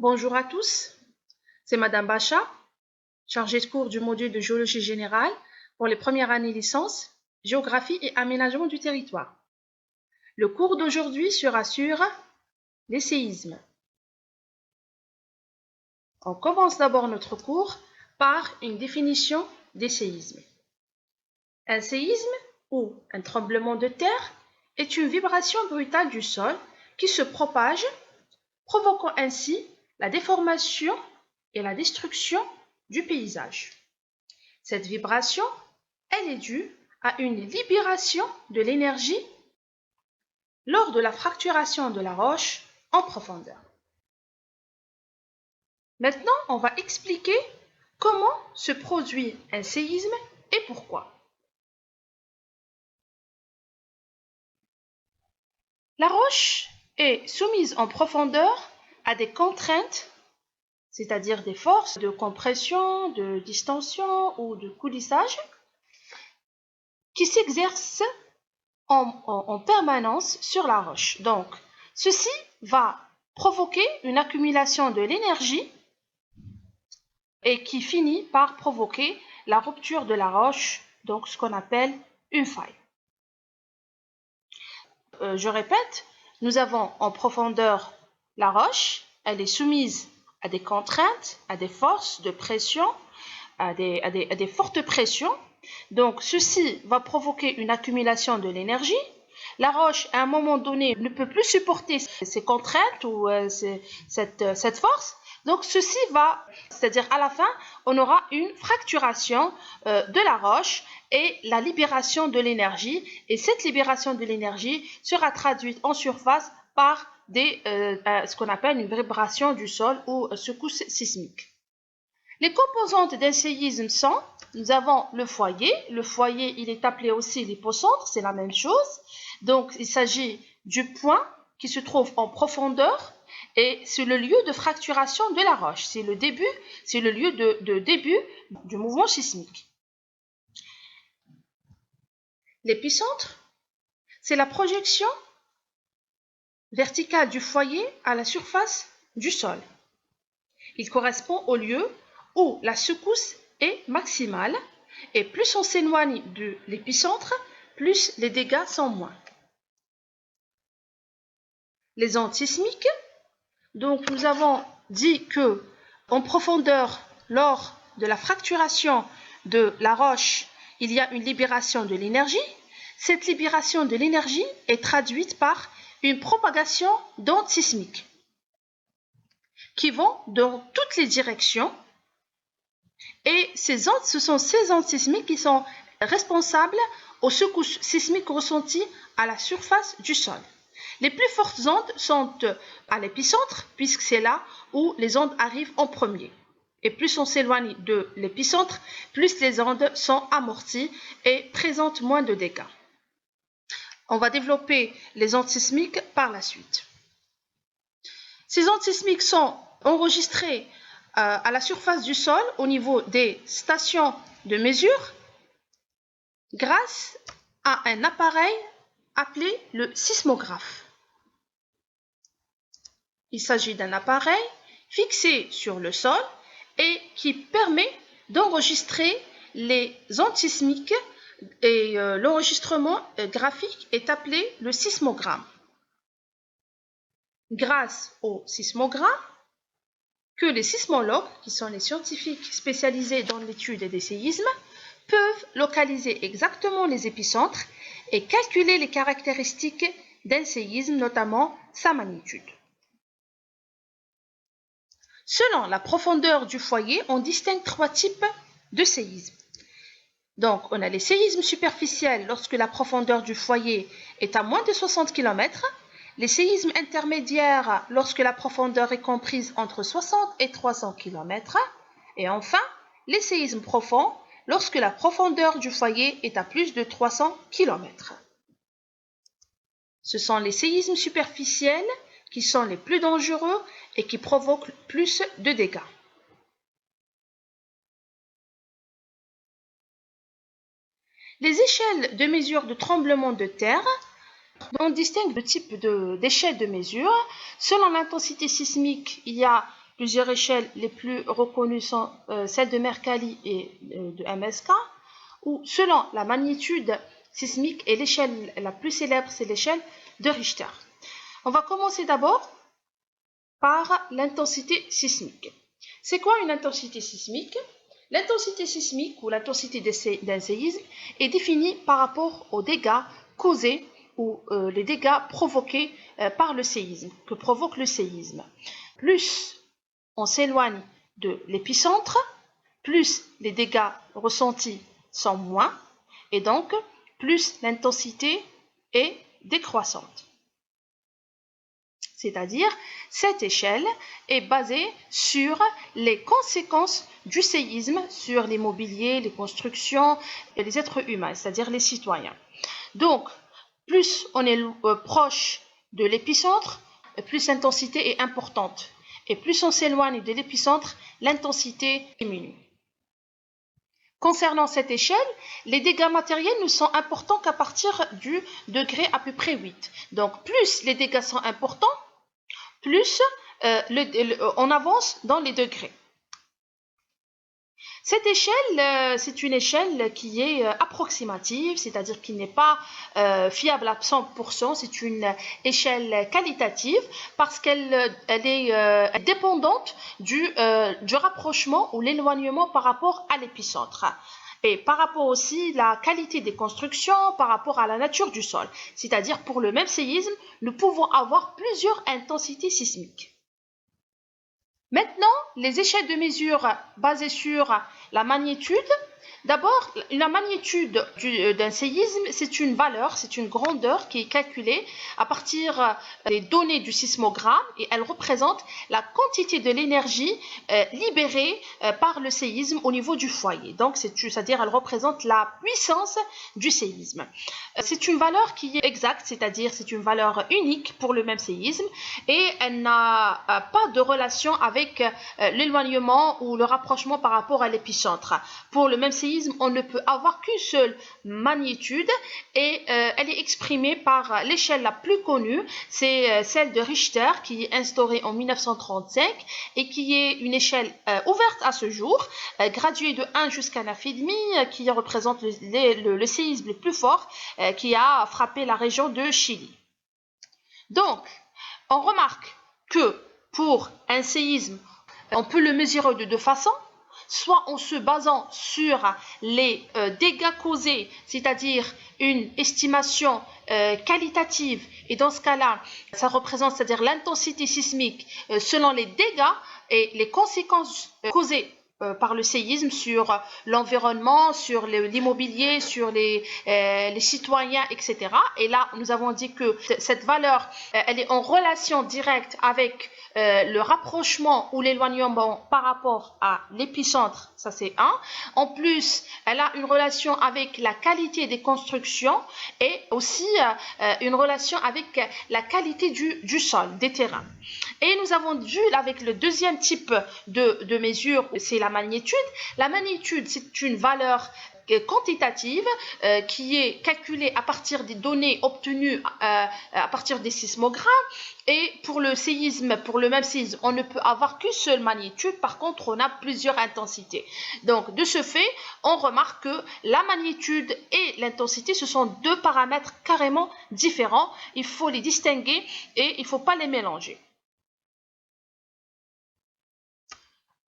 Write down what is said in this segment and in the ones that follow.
Bonjour à tous, c'est Madame Bacha, chargée de cours du module de géologie générale pour les premières années licence, géographie et aménagement du territoire. Le cours d'aujourd'hui sera sur les séismes. On commence d'abord notre cours par une définition des séismes. Un séisme ou un tremblement de terre est une vibration brutale du sol qui se propage, provoquant ainsi la déformation et la destruction du paysage. Cette vibration, elle est due à une libération de l'énergie lors de la fracturation de la roche en profondeur. Maintenant, on va expliquer comment se produit un séisme et pourquoi. La roche est soumise en profondeur à des contraintes, c'est-à-dire des forces de compression, de distension ou de coulissage, qui s'exercent en permanence sur la roche. Donc, ceci va provoquer une accumulation de l'énergie et qui finit par provoquer la rupture de la roche, donc ce qu'on appelle une faille. Je répète, nous avons en profondeur la roche, elle est soumise à des contraintes, à des forces de pression, à des fortes pressions. Donc, ceci va provoquer une accumulation de l'énergie. La roche, à un moment donné, ne peut plus supporter ces contraintes ou cette force. Donc, ceci va, c'est-à-dire à la fin, on aura une fracturation de la roche et la libération de l'énergie. Et cette libération de l'énergie sera traduite en surface par ce qu'on appelle une vibration du sol ou secousse sismique. Les composantes d'un séisme sont, nous avons le foyer. Le foyer, il est appelé aussi l'hypocentre, c'est la même chose. Donc, il s'agit du point qui se trouve en profondeur et c'est le lieu de fracturation de la roche. C'est le début, c'est le lieu de début du mouvement sismique. L'épicentre, c'est la projection verticale du foyer à la surface du sol. Il correspond au lieu où la secousse est maximale et plus on s'éloigne de l'épicentre, plus les dégâts sont moins. Les ondes sismiques, donc nous avons dit que en profondeur, lors de la fracturation de la roche, il y a une libération de l'énergie. Cette libération de l'énergie est traduite par une propagation d'ondes sismiques qui vont dans toutes les directions. Et ce sont ces ondes sismiques qui sont responsables aux secousses sismiques ressenties à la surface du sol. Les plus fortes ondes sont à l'épicentre, puisque c'est là où les ondes arrivent en premier. Et plus on s'éloigne de l'épicentre, plus les ondes sont amorties et présentent moins de dégâts. On va développer les ondes sismiques par la suite. Ces ondes sismiques sont enregistrées à la surface du sol au niveau des stations de mesure grâce à un appareil appelé le sismographe. Il s'agit d'un appareil fixé sur le sol et qui permet d'enregistrer les ondes sismiques et l'enregistrement graphique est appelé le sismogramme. Grâce au sismogramme, que les sismologues, qui sont les scientifiques spécialisés dans l'étude des séismes, peuvent localiser exactement les épicentres et calculer les caractéristiques d'un séisme, notamment sa magnitude. Selon la profondeur du foyer, on distingue 3 types de séismes. Donc, on a les séismes superficiels lorsque la profondeur du foyer est à moins de 60 km, les séismes intermédiaires lorsque la profondeur est comprise entre 60 et 300 km, et enfin, les séismes profonds lorsque la profondeur du foyer est à plus de 300 km. Ce sont les séismes superficiels qui sont les plus dangereux et qui provoquent plus de dégâts. Les échelles de mesure de tremblement de terre, on distingue deux types d'échelles de mesure. Selon l'intensité sismique, il y a Plusieurs échelles les plus reconnues sont celles de Mercalli et de MSK, où selon la magnitude sismique, et l'échelle la plus célèbre, c'est l'échelle de Richter. On va commencer d'abord par l'intensité sismique. C'est quoi une intensité sismique? L'intensité sismique ou l'intensité d'un séisme est définie par rapport aux dégâts causés ou les dégâts provoqués par le séisme, que provoque le séisme. Plus on s'éloigne de l'épicentre, plus les dégâts ressentis sont moins, et donc plus l'intensité est décroissante. C'est-à-dire, cette échelle est basée sur les conséquences du séisme sur l'immobilier, les constructions et les êtres humains, c'est-à-dire les citoyens. Donc, plus on est proche de l'épicentre, plus l'intensité est importante. Et plus on s'éloigne de l'épicentre, l'intensité diminue. Concernant cette échelle, les dégâts matériels ne sont importants qu'à partir du degré à peu près 8. Donc, plus les dégâts sont importants, plus on avance dans les degrés. Cette échelle, c'est une échelle qui est approximative, c'est-à-dire qui n'est pas fiable à 100%, c'est une échelle qualitative parce qu'elle est dépendante du rapprochement ou l'éloignement par rapport à l'épicentre. Et par rapport aussi à la qualité des constructions, par rapport à la nature du sol. C'est-à-dire pour le même séisme, nous pouvons avoir plusieurs intensités sismiques. Maintenant, les échelles de mesure basées sur la magnitude. D'abord, la magnitude d'un séisme, c'est une valeur, c'est une grandeur qui est calculée à partir des données du sismogramme et elle représente la quantité de l'énergie libérée par le séisme au niveau du foyer. Donc, c'est-à-dire elle représente la puissance du séisme. C'est une valeur qui est exacte, c'est-à-dire c'est une valeur unique pour le même séisme et elle n'a pas de relation avec l'éloignement ou le rapprochement par rapport à l'épicentre. Pour le même séisme, on ne peut avoir qu'une seule magnitude et elle est exprimée par l'échelle la plus connue, c'est celle de Richter qui est instaurée en 1935 et qui est une échelle ouverte à ce jour, graduée de 1 jusqu'à 9,5 qui représente le séisme le plus fort qui a frappé la région de Chili. Donc, on remarque que pour un séisme, on peut le mesurer de deux façons, soit en se basant sur les dégâts causés, c'est-à-dire une estimation qualitative, et dans ce cas-là, ça représente, c'est-à-dire l'intensité sismique selon les dégâts et les conséquences causées par le séisme sur l'environnement, sur l'immobilier, sur les citoyens, etc. Et là, nous avons dit que cette valeur, elle est en relation directe avec le rapprochement ou l'éloignement par rapport à l'épicentre, ça c'est 1. En plus, elle a une relation avec la qualité des constructions et aussi une relation avec la qualité du sol, des terrains. Et nous avons vu avec le deuxième type de mesure, c'est la magnitude. La magnitude, c'est une valeur quantitative qui est calculée à partir des données obtenues à partir des sismogrammes. Et pour le séisme, pour le même séisme, on ne peut avoir qu'une seule magnitude. Par contre, on a plusieurs intensités. Donc, de ce fait, on remarque que la magnitude et l'intensité, ce sont deux paramètres carrément différents. Il faut les distinguer et il ne faut pas les mélanger.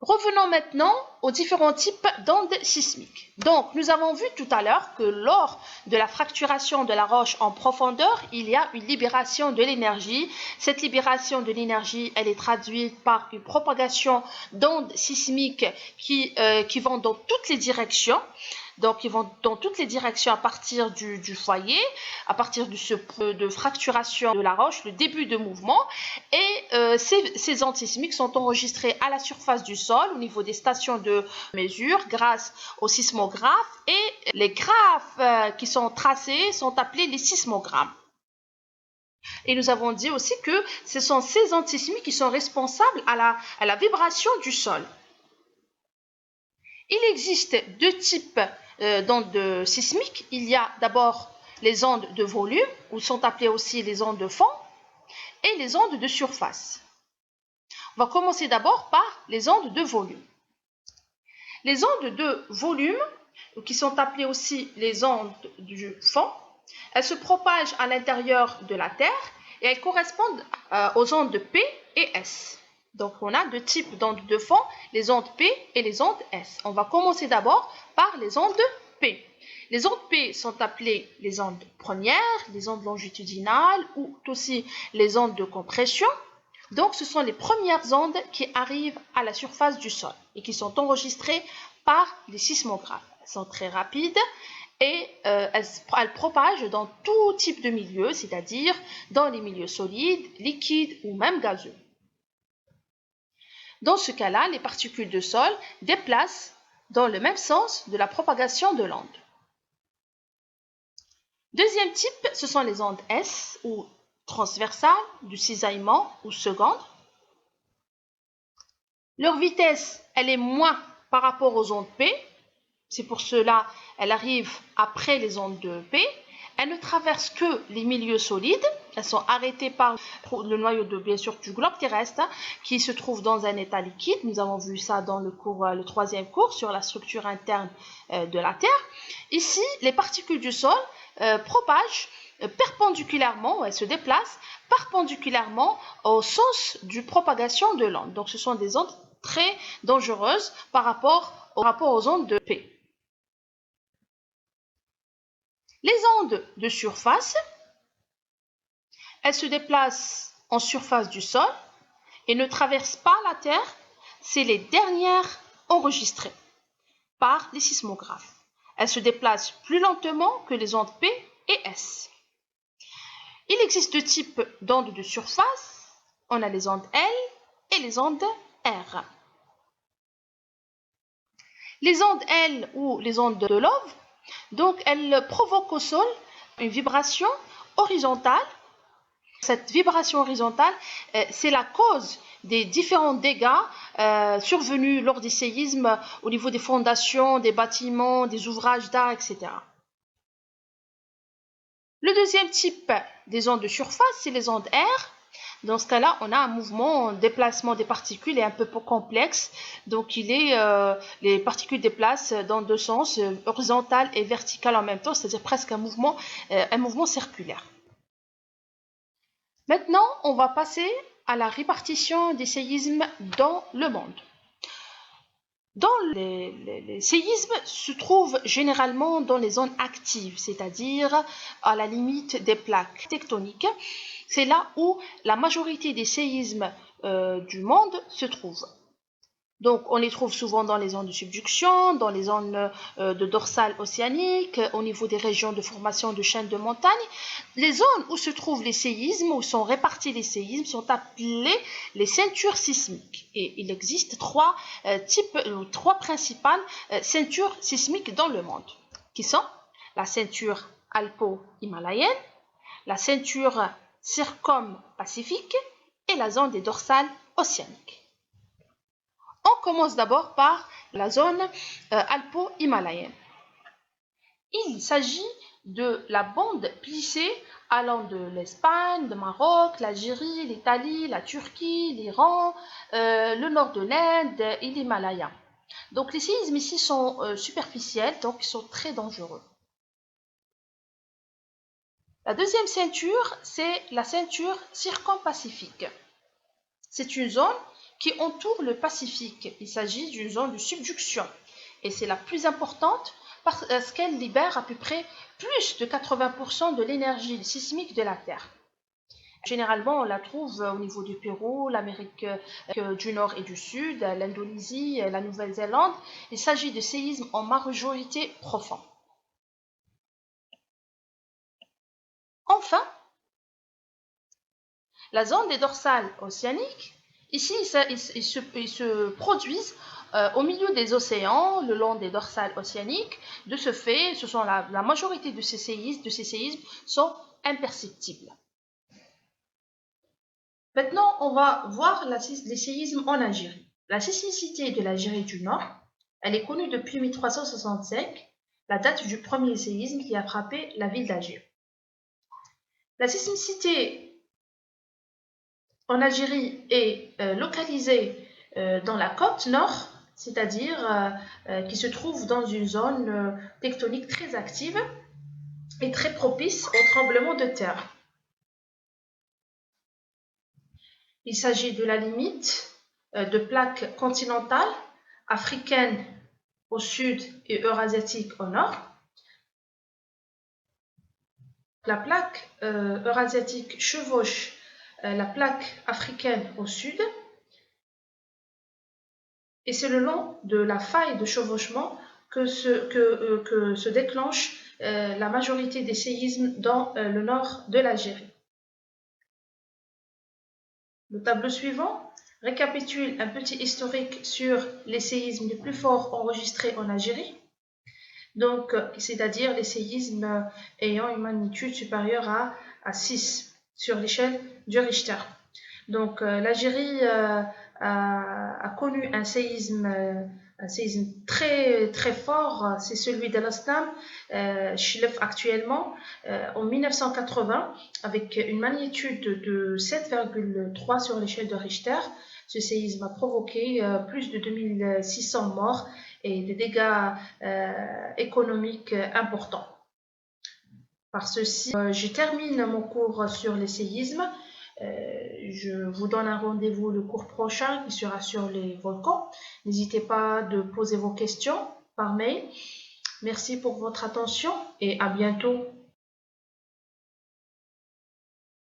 Revenons maintenant aux différents types d'ondes sismiques. Donc, nous avons vu tout à l'heure que lors de la fracturation de la roche en profondeur, il y a une libération de l'énergie. Cette libération de l'énergie, elle est traduite par une propagation d'ondes sismiques qui vont dans toutes les directions. Donc, ils vont dans toutes les directions à partir du foyer, à partir de fracturation de la roche, le début de mouvement. Et ces ondes sismiques sont enregistrées à la surface du sol, au niveau des stations de mesure, grâce aux sismographes. Et les graphes qui sont tracés sont appelés les sismogrammes. Et nous avons dit aussi que ce sont ces ondes sismiques qui sont responsables à la vibration du sol. Il existe deux types d'ondes sismiques. Il y a d'abord les ondes de volume, ou sont appelées aussi les ondes de fond, et les ondes de surface. On va commencer d'abord par les ondes de volume. Les ondes de volume, qui sont appelées aussi les ondes du fond, elles se propagent à l'intérieur de la Terre et elles correspondent aux ondes de P et S. Donc, on a deux types d'ondes de fond, les ondes P et les ondes S. On va commencer d'abord par les ondes P. Les ondes P sont appelées les ondes premières, les ondes longitudinales ou aussi les ondes de compression. Donc, ce sont les premières ondes qui arrivent à la surface du sol et qui sont enregistrées par les sismographes. Elles sont très rapides et elles propagent dans tout type de milieu, c'est-à-dire dans les milieux solides, liquides ou même gazeux. Dans ce cas-là, les particules de sol déplacent dans le même sens de la propagation de l'onde. Deuxième type, ce sont les ondes S ou transversales, du cisaillement ou seconde. Leur vitesse, elle est moins par rapport aux ondes P. C'est pour cela qu'elle arrive après les ondes de P. Elles ne traversent que les milieux solides. Elles sont arrêtées par le noyau bien sûr, du globe terrestre qui se trouve dans un état liquide. Nous avons vu ça dans le troisième cours sur la structure interne de la Terre. Ici, les particules du sol propagent perpendiculairement, elles se déplacent perpendiculairement au sens de propagation de l'onde. Donc, ce sont des ondes très dangereuses par rapport aux ondes de P. Les ondes de surface, elles se déplacent en surface du sol et ne traversent pas la Terre. C'est les dernières enregistrées par les sismographes. Elles se déplacent plus lentement que les ondes P et S. Il existe deux types d'ondes de surface. On a les ondes L et les ondes R. Les ondes L ou les ondes de Love, donc elles provoquent au sol une vibration horizontale. Cette vibration horizontale, c'est la cause des différents dégâts survenus lors des séismes au niveau des fondations, des bâtiments, des ouvrages d'art, etc. Le deuxième type des ondes de surface, c'est les ondes R. Dans ce cas-là, on a un mouvement, un déplacement des particules est un peu complexe. Donc, les particules déplacent dans deux sens, horizontal et vertical en même temps, c'est-à-dire presque un mouvement circulaire. Maintenant, on va passer à la répartition des séismes dans le monde. Les séismes se trouvent généralement dans les zones actives, c'est-à-dire à la limite des plaques tectoniques. C'est là où la majorité des séismes du monde se trouvent. Donc, on les trouve souvent dans les zones de subduction, dans les zones de dorsale océanique, au niveau des régions de formation de chaînes de montagnes. Les zones où se trouvent les séismes, où sont répartis les séismes, sont appelées les ceintures sismiques. Et il existe trois principales ceintures sismiques dans le monde, qui sont la ceinture alpo-himalayenne, la ceinture circum-pacifique et la zone des dorsales océaniques. On commence d'abord par la zone alpo-himalayenne. Il s'agit de la bande plissée allant de l'Espagne, le Maroc, l'Algérie, l'Italie, la Turquie, l'Iran, le nord de l'Inde et l'Himalaya. Donc les séismes ici sont superficiels, donc ils sont très dangereux. La deuxième ceinture, c'est la ceinture circum-pacifique. C'est une zone qui entoure le Pacifique. Il s'agit d'une zone de subduction et c'est la plus importante parce qu'elle libère à peu près plus de 80% de l'énergie sismique de la Terre. Généralement, on la trouve au niveau du Pérou, l'Amérique du Nord et du Sud, l'Indonésie, la Nouvelle-Zélande. Il s'agit de séismes en majorité profonds. Enfin, la zone des dorsales océaniques. Ici, ils se produisent au milieu des océans, le long des dorsales océaniques. De ce fait, la majorité de ces séismes sont imperceptibles. Maintenant, on va voir les séismes en Algérie. La sismicité de l'Algérie du Nord, elle est connue depuis 1365, la date du premier séisme qui a frappé la ville d'Alger. La sismicité en Algérie est localisé dans la côte nord, c'est-à-dire qui se trouve dans une zone tectonique très active et très propice aux tremblements de terre. Il s'agit de la limite de plaques continentales africaines au sud et eurasiatiques au nord. La plaque eurasiatique chevauche la plaque africaine au sud et c'est le long de la faille de chevauchement que se déclenche la majorité des séismes dans le nord de l'Algérie. Le tableau suivant récapitule un petit historique sur les séismes les plus forts enregistrés en Algérie, donc c'est-à-dire les séismes ayant une magnitude supérieure à 6 sur l'échelle du Richter. Donc l'Algérie a connu un séisme très très fort, c'est celui d'El Aslam, Chlef actuellement, en 1980, avec une magnitude de 7,3 sur l'échelle de Richter. Ce séisme a provoqué plus de 2600 morts et des dégâts économiques importants. Par ceci, je termine mon cours sur les séismes. Je vous donne un rendez-vous le cours prochain qui sera sur les volcans. N'hésitez pas de poser vos questions par mail. Merci pour votre attention et à bientôt.